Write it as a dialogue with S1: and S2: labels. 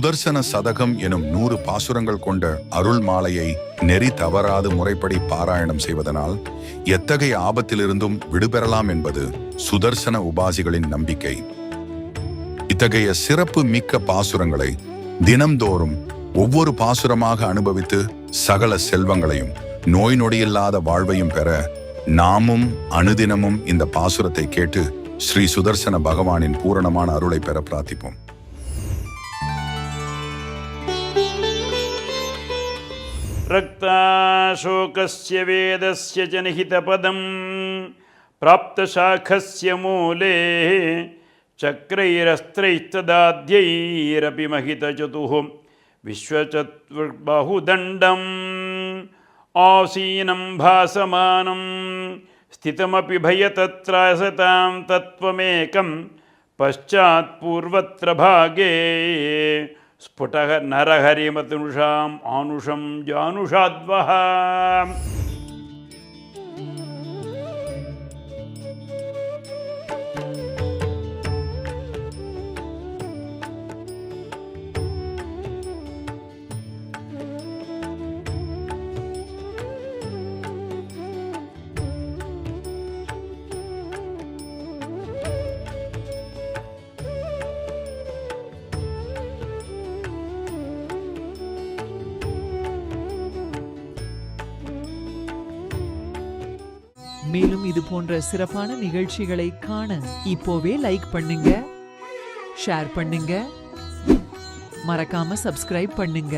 S1: சுதர்சன சதகம் எனும் 100 பாசுரங்கள் கொண்ட அருள் மாலையை நெறி தவறாது முறைப்படி பாராயணம் செய்வதனால் எத்தகைய ஆபத்திலிருந்தும் விடுபெறலாம் என்பது சுதர்சன உபாசிகளின் நம்பிக்கை. இத்தகைய சிறப்பு மிக்க பாசுரங்களை தினம்தோறும் ஒவ்வொரு பாசுரமாக அனுபவித்து சகல செல்வங்களையும் நோய் நொடியில்லாத வாழ்வையும் பெற நாமும் அனுதினமும் இந்த பாசுரத்தை கேட்டு ஸ்ரீ சுதர்சன பகவானின் பூரணமான அருளை பெற பிரார்த்திப்போம்.
S2: ரக்தாசோகஸ்ய வேதஸ்ய ஜனஹிதபதம் பிராப்தசாகஸ்ய மூலே சக்ரைரஸ்திரைஸ்ததாத்யைரபி மஹிதசதுஹு விஸ்வசத்வர்பாஹுதண்டம் ஆசீனம் பாசமானம் ஸ்திதமபி பயதத்ராசதாம் தத்வமேகம் பశ్చాத் பூர்வத்ர பாகே ஸ்புடக நரஹரிமதுஷாம் ஆனுஷம் ஜானுஷாத்வஹ.
S3: மேலும் இது போன்ற சிறப்பான நிகழ்ச்சிகளை காண இப்போவே லைக் பண்ணுங்க, ஷேர் பண்ணுங்க, மறக்காம சப்ஸ்கிரைப் பண்ணுங்க.